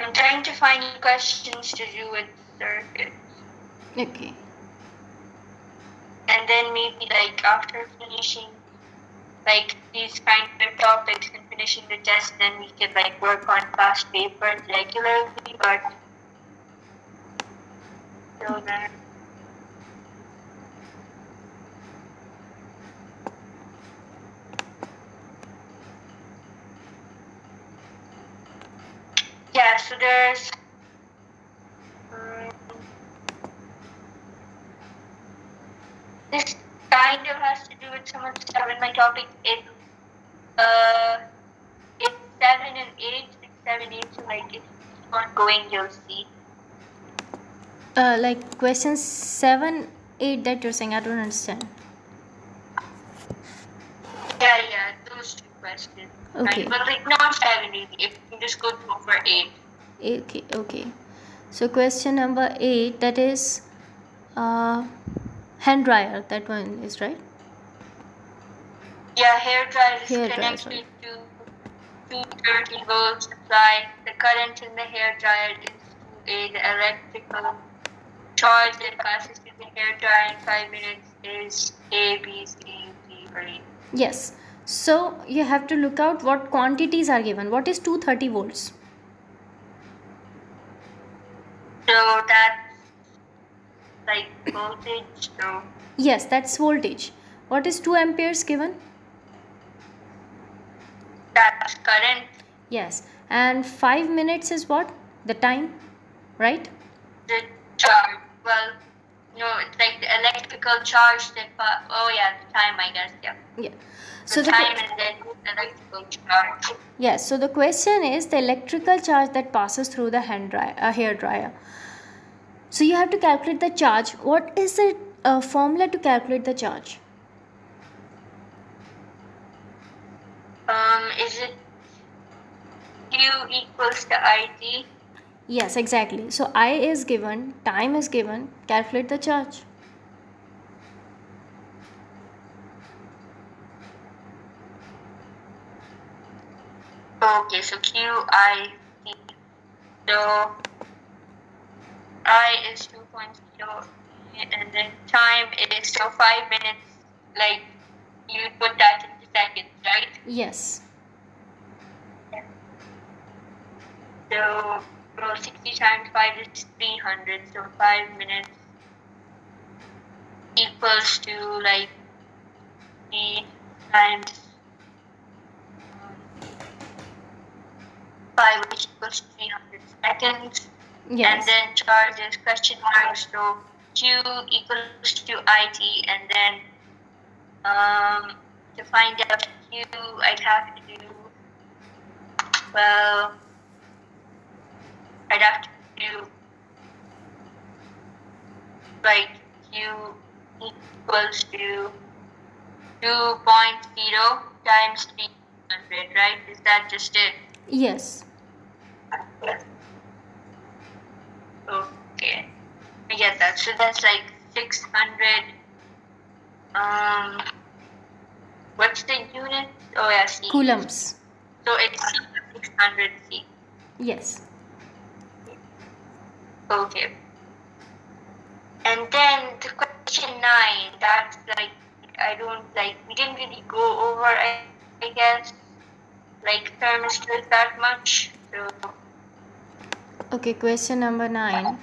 I'm trying to find questions to do with circuits. Okay. And then maybe like after finishing like these kind of topics and finishing the test, then we could like work on past papers regularly, but till then. Yeah, so there's this kind of has to do with some of the stuff in my topic. It's 7 and 8, 6, 7, 8, so like it's ongoing, you'll see. Like questions 7, 8 that you're saying, I don't understand. Yeah, those two questions. Okay. Right? But like not 7, 8, if you just go for 8. Okay. So question number 8, that is hand dryer. That one is right. Yeah, hair dryer is Hair dryer, connected sorry. to 230 volts supply. The current in the hair dryer is the electrical charge that passes through the hair dryer in 5 minutes is A, B, C, D, or E. Yes. So you have to look out what quantities are given. What is 230 volts? So that's like voltage. So Yes, that's voltage. What is 2 amperes given? that's current. Yes. And 5 minutes is what? The time, right? The charge. Well, no, it's like the electrical charge that. The time, I guess. Yeah. Yeah. So the time and then electrical charge. Yes. So the question is the electrical charge that passes through the hair dryer. So you have to calculate the charge. What is the formula to calculate the charge? Is it Q equals to IT? Yes, exactly. So I is given, time is given, calculate the charge. Okay, so QI. So I is 2.0, and then time is 5 minutes. Like you put that into seconds, right? Yes. So 60 times 5 is 300. So 5 minutes equals to like 3 times 5, which equals 300 seconds. Yes. And then charge is question mark. So Q equals to IT, and then to find out Q, I'd have to do, like Q equals to 2.0 times 300, right? Is that just it? Yes. Okay, I get that. So that's like 600. What's the unit? Oh yeah, C. Coulombs. So it's 600 C. Yes. Okay. And then the question 9, that's like, we didn't really go over, I guess, like thermistors that much. So. Okay, question number 9.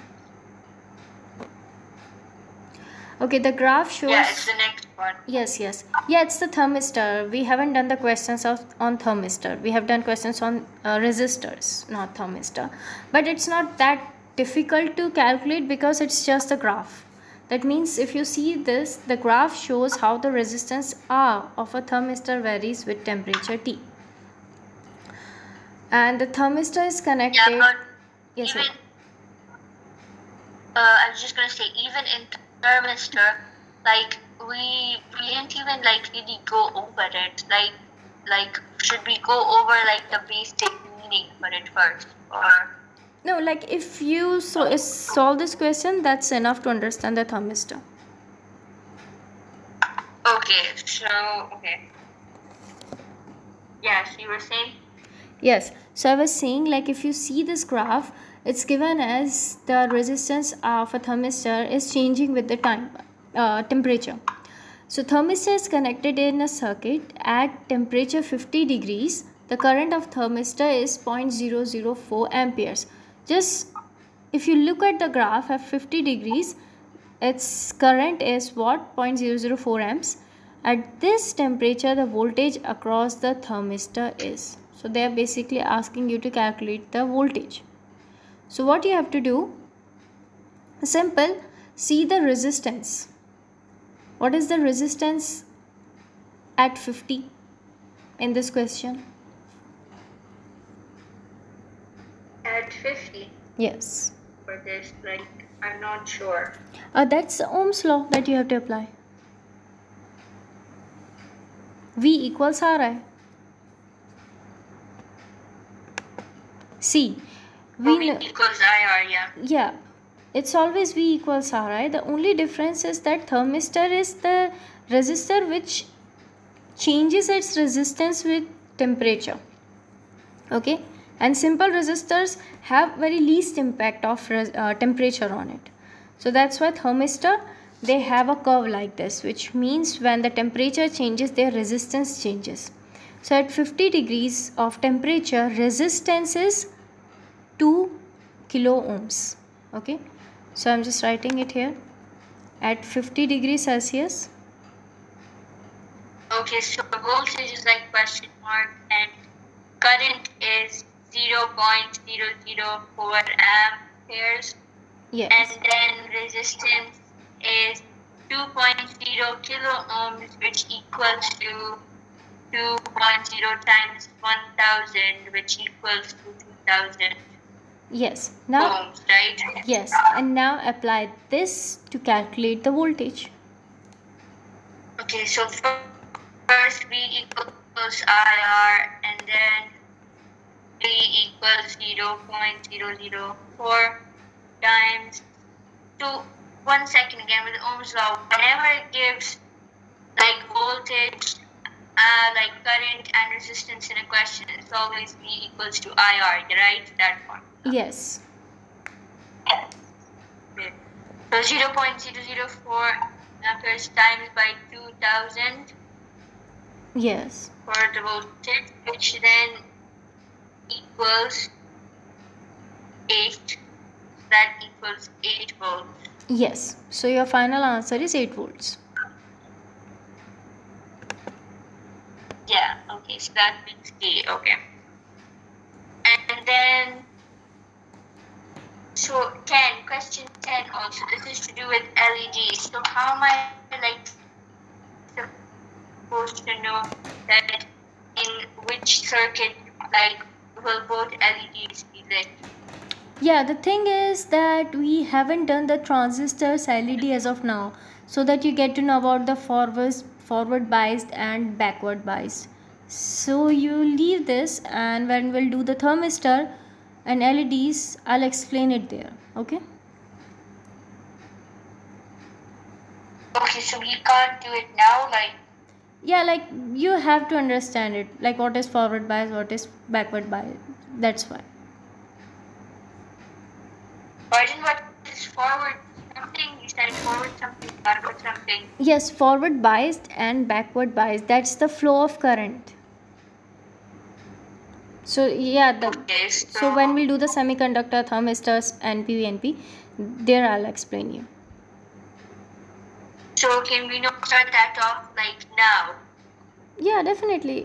Okay, the graph shows. Yeah, it's the next one. Yes. Yeah, it's the thermistor. We haven't done the questions on thermistor. We have done questions on resistors, not thermistor. But it's not that difficult to calculate because it's just a graph. That means if you see this, the graph shows how the resistance R of a thermistor varies with temperature T. And the thermistor is connected. Yeah, but yes, even, I was just going to say, even in thermistor, like, we didn't even, like, really go over it. Like, should we go over, like, the basic meaning for it first? Or... No, like, if you solve this question, that's enough to understand the thermistor. Okay, so, okay. Yes, you were saying? Yes, so I was saying, like, if you see this graph, it's given as the resistance of a thermistor is changing with the temperature. So thermistor is connected in a circuit at temperature 50 degrees. The current of thermistor is 0.004 amperes. Just if you look at the graph at 50 degrees, its current is what? 0.004 amps. At this temperature, the voltage across the thermistor is. So they are basically asking you to calculate the voltage. So what you have to do? Simple. See the resistance. What is the resistance at 50 in this question? At 50? Yes. For this, like, I'm not sure. That's Ohm's law that you have to apply. V equals Ri. See, V equals IR, yeah. Yeah, it's always V equals Ri. The only difference is that thermistor is the resistor which changes its resistance with temperature. Okay, and simple resistors have very least impact of temperature on it. So that's why thermistor, they have a curve like this, which means when the temperature changes, their resistance changes. So at 50 degrees of temperature, resistance is 2 kilo ohms. Okay, so I'm just writing it here at 50 degrees Celsius. Okay, so voltage is like question mark and current is 0.004 amperes. Yes. And then resistance is 2.0 kilo ohms, which equals to 2.0 times 1000, which equals to 2000. Yes. Now ohms, right? Yes, and now apply this to calculate the voltage. Okay, so first V equals IR and then V equals 0.004 times 1 second again with Ohm's law. Whenever it gives like voltage, like current and resistance in a question, it's always V equals to IR, right? That one. Yes. Okay. So 0.004 amperes times by 2000. Yes. For the voltage, which then equals 8. That equals 8 volts. Yes. So your final answer is 8 volts. Yeah, okay, so that makes 8, okay. And then, so 10, question 10 also, this is to do with LEDs. So how am I like supposed to know that in which circuit like will both LEDs be lit? Yeah, the thing is that we haven't done the transistors LED as of now, so that you get to know about the forward biased and backward biased. So you leave this, and when we'll do the thermistor and LEDs, I'll explain it there. Okay. Okay, so we can't do it now, like. Yeah, like you have to understand it, like what is forward bias, what is backward bias. That's why. Pardon, what is forward something? You said forward something, backward something. Yes, forward biased and backward biased. That's the flow of current. So yeah, Okay, so when we'll do the semiconductor, thermistors, NP, NP, there I'll explain you. So can we not start that off like now? Yeah, definitely.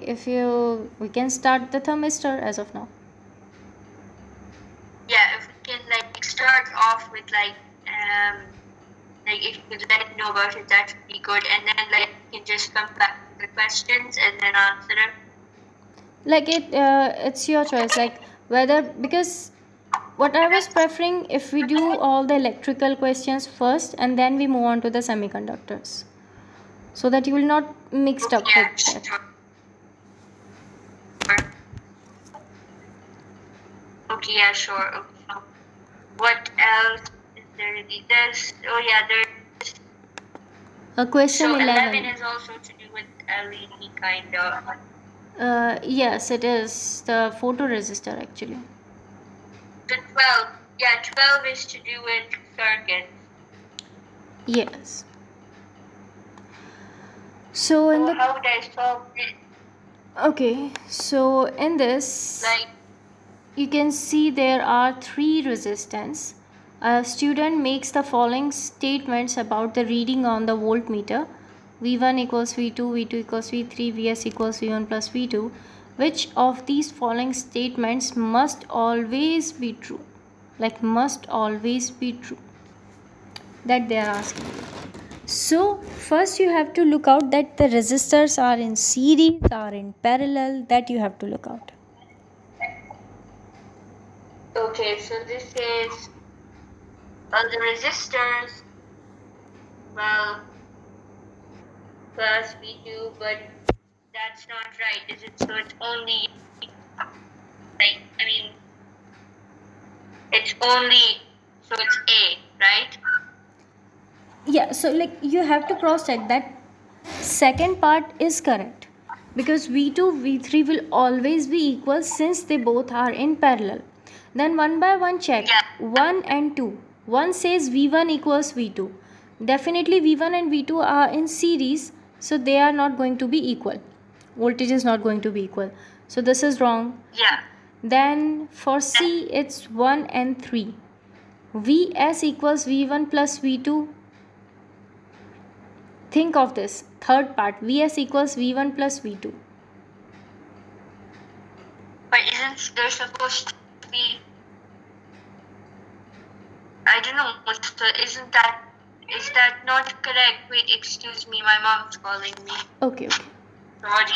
We can start the thermistor as of now. Yeah, if we can like start off with like if you could let me know about it, that would be good. And then like we can just come back to the questions and then answer them. Like it's your choice. Like whether, because what I was preferring, if we do all the electrical questions first and then we move on to the semiconductors, so that you will not mixed up with that. Okay, yeah, sure. Okay. What else is there? There's there's a question so 11 is also to do with LED kind of. Yes, it is the photoresistor actually. The 12. Yeah, 12 is to do with circuits. Yes. So in the how would I solve it? okay, so in this, Like, you can see there are three resistance. A student makes the following statements about the reading on the voltmeter. V1 equals V2, V2 equals V3, Vs equals V1 plus V2. Which of these following statements must always be true? Like must always be true. That they are asking. So first you have to look out that the resistors are in series, are in parallel. That you have to look out. okay, so this is the resistors, well, plus V2, but that's not right, is it? So it's only, like, I mean, it's only, so it's A, right? Yeah, so like you have to cross check that second part is correct, because V2 V3 will always be equal since they both are in parallel. Then one by one check. Yeah. 1 and 2. One says V1 equals V2. Definitely V1 and V2 are in series, so they are not going to be equal. Voltage is not going to be equal, so this is wrong. Yeah. Then for C it's 1 and 3. Vs equals V1 plus V2. Think of this third part. Vs equals V1 plus V2. But isn't there supposed to be, I don't know, so is that not correct? Wait, excuse me, my mom's calling me. Okay. Sorry.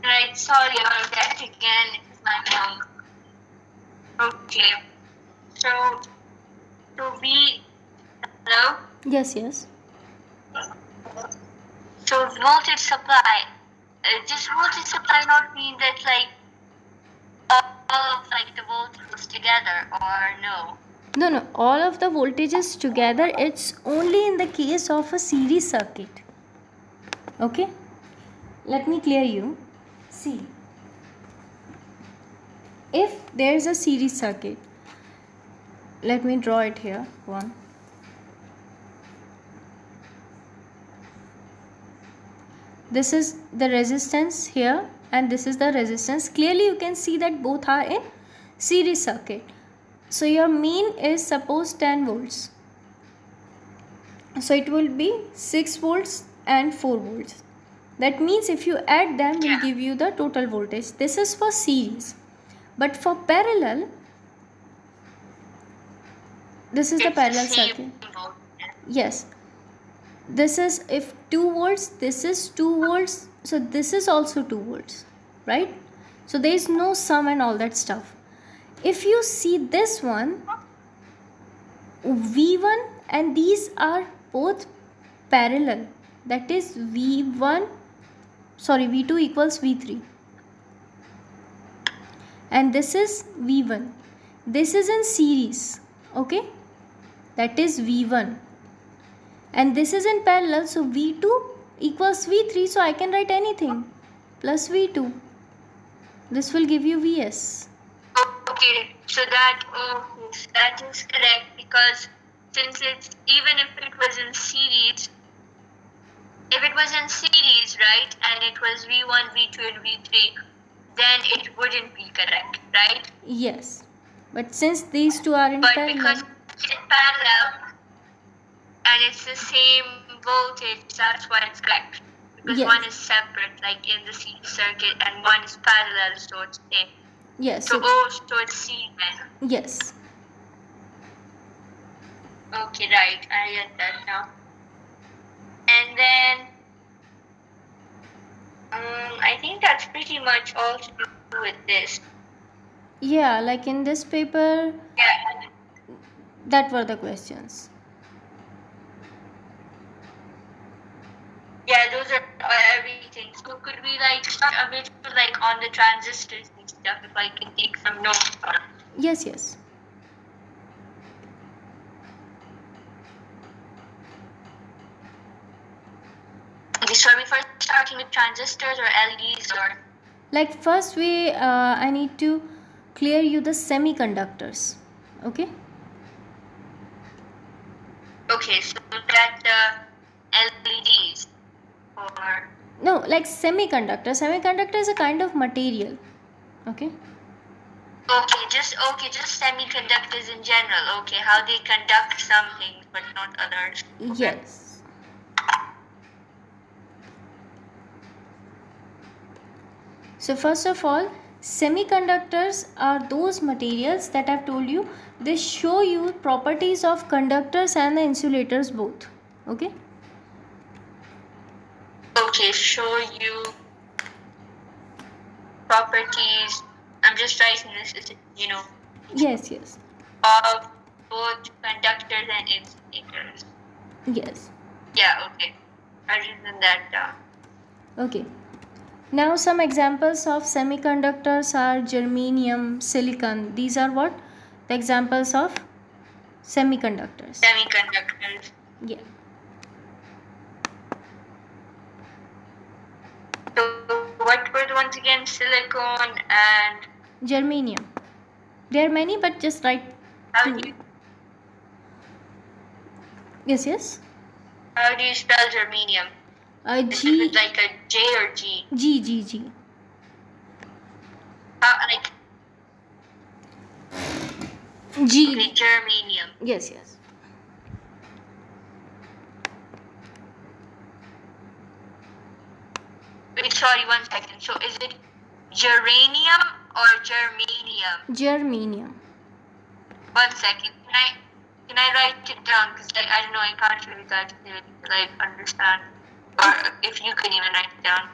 Right, sorry about that again. This is my mom. Okay. So hello? Yes. So voltage supply. Does voltage supply not mean that like all of like the voltages together, or no? No. All of the voltages together, it's only in the case of a series circuit. Okay. Let me clear you. See. If there is a series circuit, let me draw it here. One. This is the resistance here and this is the resistance. Clearly you can see that both are in series circuit. So your mean is suppose 10 volts. So it will be 6 volts and 4 volts. That means if you add them, will give you the total voltage. This is for series. But for parallel, this is the parallel circuit. Yes. This is if 2 volts, this is 2 volts. So this is also 2 volts. Right? So there is no sum and all that stuff. If you see this one, V1 and these are both parallel. That is V2 equals V3. And this is V1. This is in series. Okay? That is V1. And this is in parallel. So V2 equals V3. So I can write anything. Plus V2. This will give you Vs. Okay. So that is correct, because since it's, even if it was in series, right, and it was V1, V2 and V3, then it wouldn't be correct, right? Yes. But since these two are in parallel. Because it's in parallel and it's the same voltage, that's why it's correct. Because one is separate, like in the series circuit, and one is parallel, so it's same. Yes. So it's C then. Yes. Okay, right. I get that now. And then I think that's pretty much all to do with this. Yeah, like in this paper, that were the questions. Yeah, those are everything. So could we like start a bit like on the transistors and stuff if I can take some notes on it? Yes, yes. Okay, so are we first starting with transistors or LEDs or? Like first I need to clear you the semiconductors. Okay. Okay, so that LEDs or? No, like semiconductor. Semiconductor is a kind of material. Okay. Okay, just semiconductors in general. Okay, how they conduct some things but not others. Okay. Yes. So first of all, semiconductors are those materials that I've told you, they show you properties of conductors and the insulators both. Okay. Okay, show you properties. I'm just writing this, you know. Yes, yes. Of both conductors and insulators. Yes. Yeah, okay. I've written that down. Okay. Now some examples of semiconductors are germanium, silicon. These are what? The examples of semiconductors. Semiconductors. Yeah. So what were the ones again? Silicon and Germanium. There are many, but just write how two. do you Yes. spell germanium? Is it like a J or G? G. How, like G. okay, germanium. Yes. Wait, sorry, 1 second. So is it geranium or germanium? Germanium. 1 second. Can I write it down? Because I don't know, I can't really like understand. Or if you can even write it down.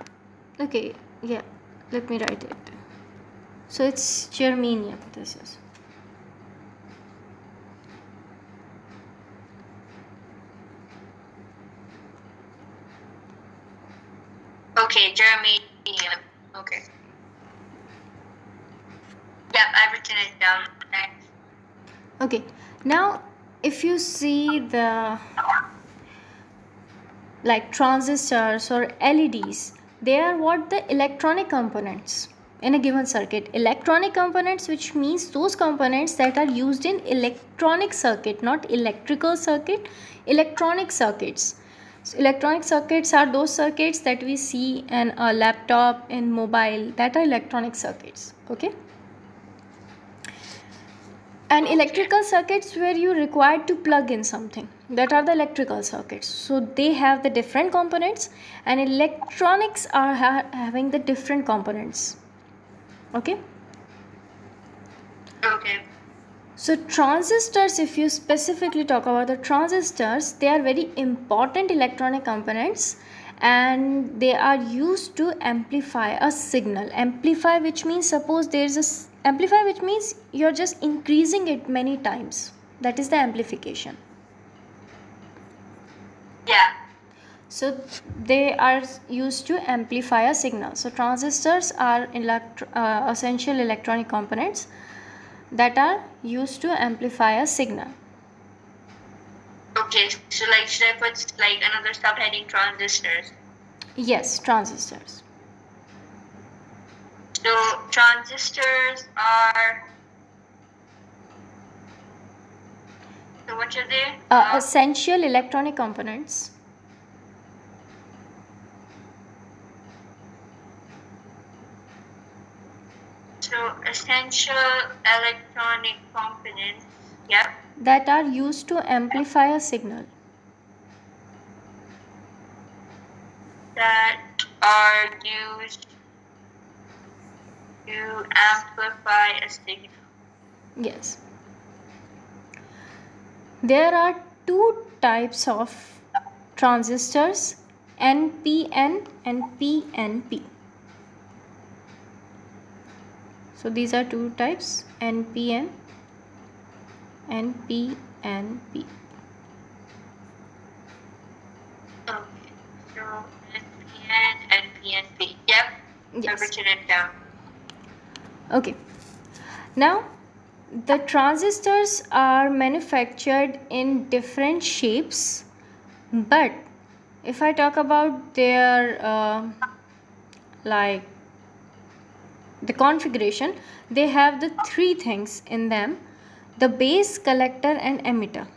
Okay, yeah. Let me write it. So it's germanium. This is. Okay, germanium. Okay. Yep, I've written it down. Thanks. Okay. Now, if you see the like transistors or LEDs, they are what? The electronic components in a given circuit. Electronic components, which means those components that are used in electronic circuit, not electrical circuit, electronic circuits. So electronic circuits are those circuits that we see in a laptop, in mobile, that are electronic circuits. Okay. And electrical circuits where you required to plug in something, that are the electrical circuits. So they have the different components, and electronics are having the different components. Okay. So transistors, if you specifically talk about the transistors, they are very important electronic components, and they are used to amplify a signal. Amplify, which means suppose there is a amplify, which means you're just increasing it many times. That is the amplification. Yeah. So they are used to amplify a signal. So transistors are essential electronic components that are used to amplify a signal. Okay, so like should I put like another subheading, transistors? Yes, transistors. So transistors are, so what are they? Essential electronic components. So essential electronic components, yeah. That are used to amplify a signal. That are used to amplify a signal. Yes. There are two types of transistors, NPN and PNP. So these are two types, NPN and PNP. Okay, so I've Yes. written it down. Okay. Now, the transistors are manufactured in different shapes, but if I talk about their like the configuration, they have the three things in them: the base, collector, and emitter.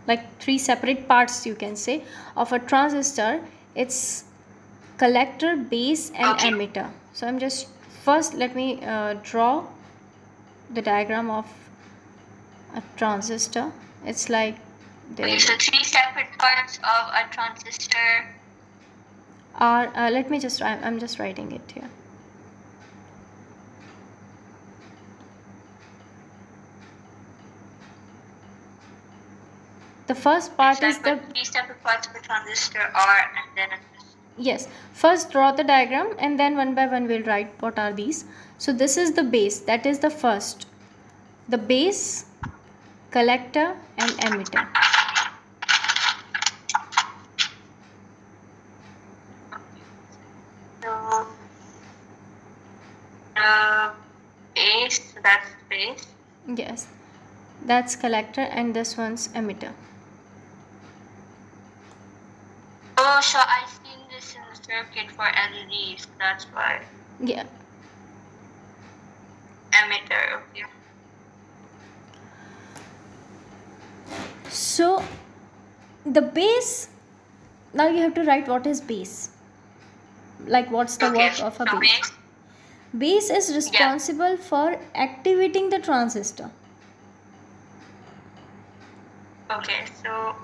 Like three separate parts, you can say, of a transistor. It's collector, base, and Okay. emitter. So I'm just first let me draw the diagram of a transistor. It's like Okay, there so three separate parts of a transistor. are let me just I'm just writing it here. The first part So I is the put three separate parts of a transistor are, and then yes, first draw the diagram and then one by one we'll write what are these. So this is the base, that is the first. The base, collector, and emitter. so base, that's base. Yes, that's collector and this one's emitter. Oh, so I've seen this in the circuit for LEDs, that's why. Yeah. Emitter, okay. So the base, now you have to write what is base. Like what's the Okay, work of a so base? Base is responsible for activating the transistor. Okay, so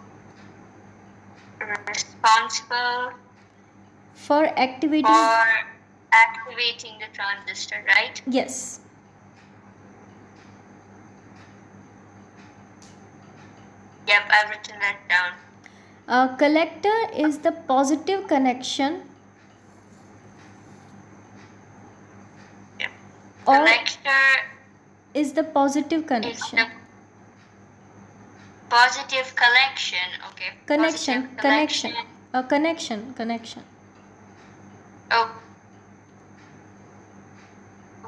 responsible For activating. for activating the transistor, right? Yes. Yep, I've written that down. Collector is the positive connection. Yep. Or Collector is the positive is connection. the positive collection, okay. Connection, Positive connection. Connection. Oh,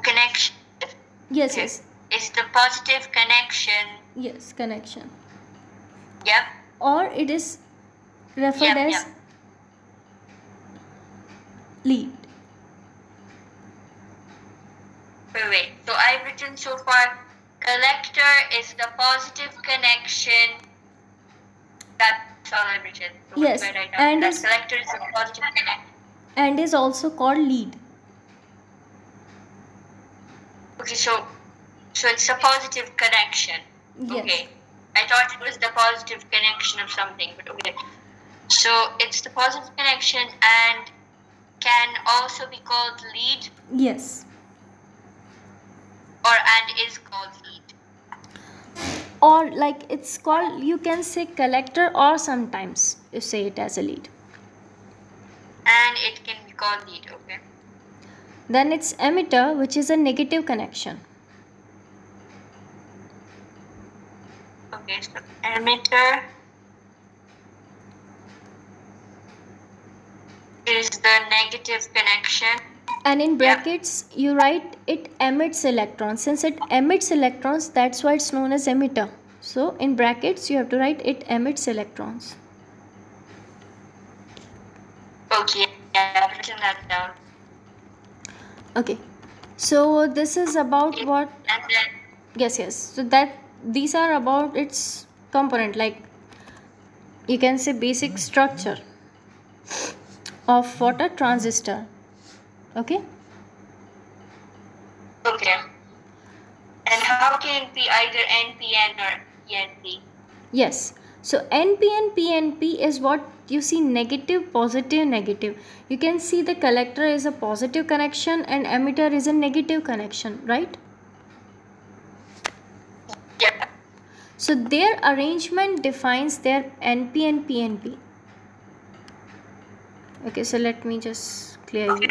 connection. Yes, Okay. yes. It's the positive connection. Yes, connection. Yep. Or it is referred as Yep. lead. Wait. So I've written so far, collector is the positive connection. That's all I've written. So Yes, what do I write down? and That is collector is the positive connection. and is also called lead. Okay, so it's a positive connection. Yes. Okay. I thought it was the positive connection of something, but okay. So it's the positive connection and can also be called lead Yes. and is called lead. Or like it's called, you can say collector, or sometimes you say it as a lead. And it can be called lead, okay. Then it's emitter, which is a negative connection. Okay, so emitter is the negative connection. And in brackets, you write it emits electrons. Since it emits electrons, that's why it's known as emitter. So in brackets, you have to write it emits electrons. Okay, yeah, I've written that down. Okay. So this is about what? And then, Yes. So that these are about its component, like you can say basic structure of what a transistor. Okay. okay. And how can it be either NPN or PNP? Yes. So NPN, PNP is what you see: negative, positive, negative. You can see the collector is a positive connection and emitter is a negative connection, right? Yeah. So their arrangement defines their NP and PNP. Okay, so let me just clear you.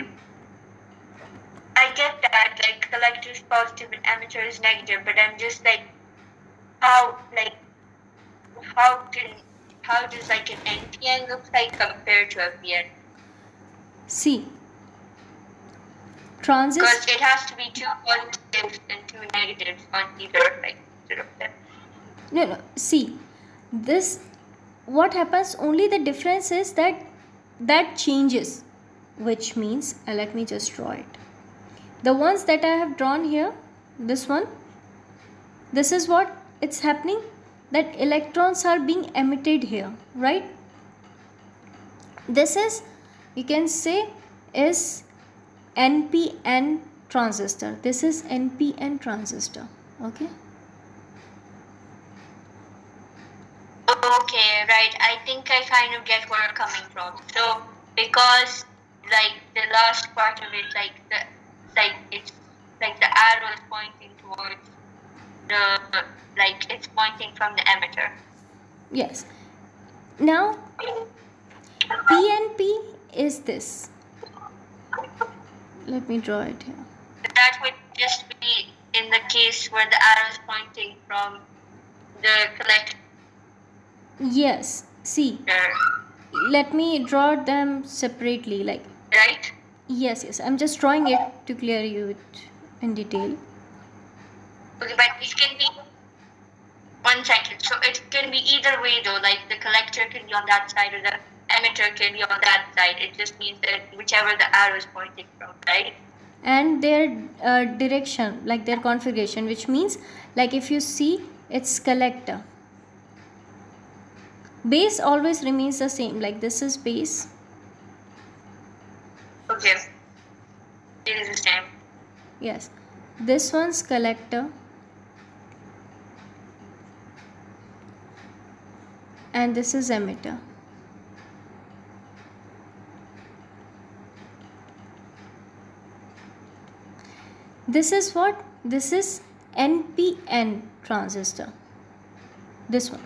I get that, like collector is positive and emitter is negative, but I'm just like, how does like an NPN look like compared to a PN? See, Because it has to be 2 positives and 2 negatives on either side of them. No, see, this, what happens, only the difference is that changes, which means, let me just draw it. The ones that I have drawn here, this one, this is what it's happening, that electrons are being emitted here, right? This is, you can say, is Npn transistor. This is Npn transistor. Okay. Okay, right. I think I kind of get where you're coming from. So because the last part of it, it's like the arrow is pointing towards the it's pointing from the emitter. Yes. Now PNP is this. Let me draw it here. That would just be in the case where the arrow is pointing from the collector. Yes. See, let me draw them separately, right? Yes. I'm just drawing it to clear you it in detail. Okay, but it can be 1 second. So it can be either way though. Like the collector can be on that side or the emitter can be on that side. It just means that whichever the arrow is pointing from, right? And their direction, their configuration, which means if you see, it's collector. Base always remains the same, this is base. Okay. It is the same. Yes. This one's collector. And this is emitter. This is what? This is Npn transistor. This one.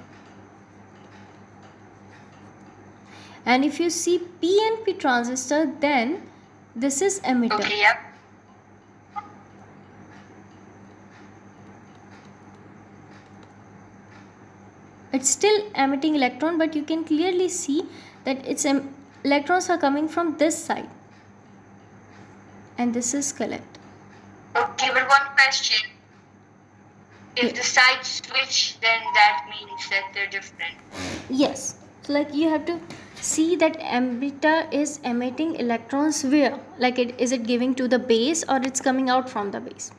And if you see PNP transistor, then this is emitter. Okay, yep. It's still emitting electron, but you can clearly see that its electrons are coming from this side. And this is collector. Okay, but one question. If the sides switch, then that means that they're different. Yes. So you have to see that emitter is emitting electrons where? Is it giving to the base or it's coming out from the base?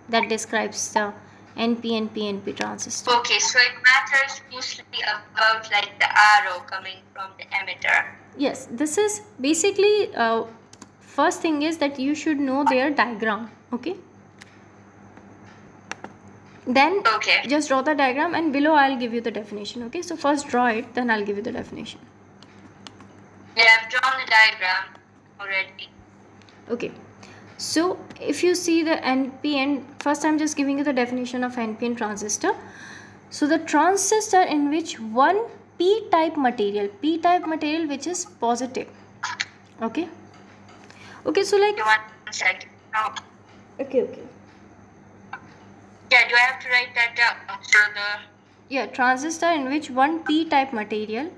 That describes the NPN PNP transistor. Okay, so it matters mostly about the arrow coming from the emitter. Yes, this is basically first thing is that you should know their diagram. Okay. Then just draw the diagram and below I'll give you the definition. Okay, so first draw it, then I'll give you the definition. Yeah, I've drawn the diagram already. Okay, so if you see the NPN, first I'm just giving you the definition of NPN transistor. So the transistor in which one p-type material which is positive. Okay, so One second. Oh. Okay. Yeah, do I have to write that down? So transistor in which one p-type material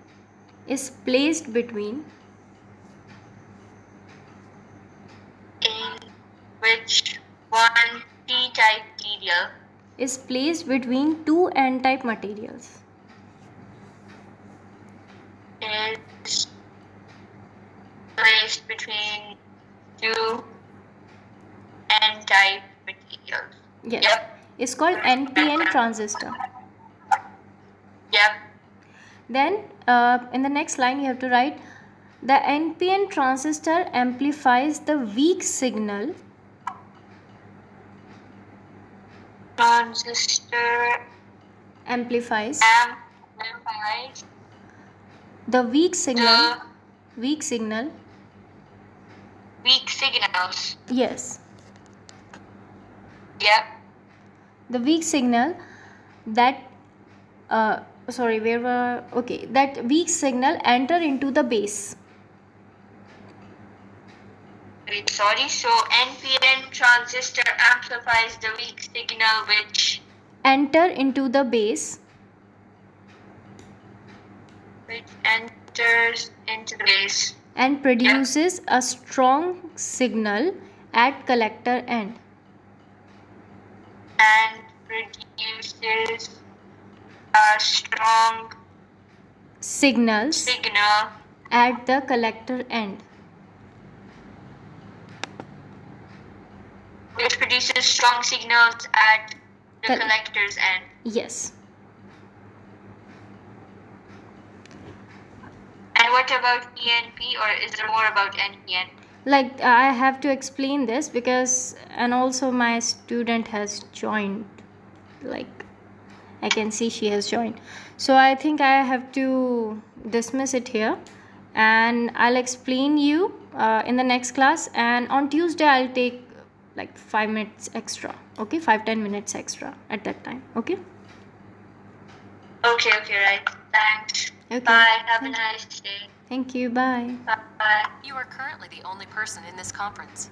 is placed between which one p-type material is placed between two n-type materials. Is placed between two n-type materials. Yes. Yep. It's called NPN transistor. Yep. Then in the next line you have to write the NPN transistor amplifies the weak signal. Transistor amplifies the the weak signals. Yes. Yep. The weak signal that that weak signal enter into the base. Wait, sorry. So NPN transistor amplifies the weak signal which enter into the base. Which enters into the base. and produces a strong signal at collector end. And produces a strong Signals signal at the collector end. which produces strong signals at the collector's end. Yes. And what about ENP, or is there more about NPN? Like I have to explain this because, and also my student has joined, like I can see she has joined, so I think I have to dismiss it here, and I'll explain you in the next class, and on Tuesday I'll take like 5 minutes extra, okay, 5-10 minutes extra at that time, okay. Okay, right. Thanks. Okay. Bye. Have a nice day. Thank you. Bye. Bye. You are currently the only person in this conference.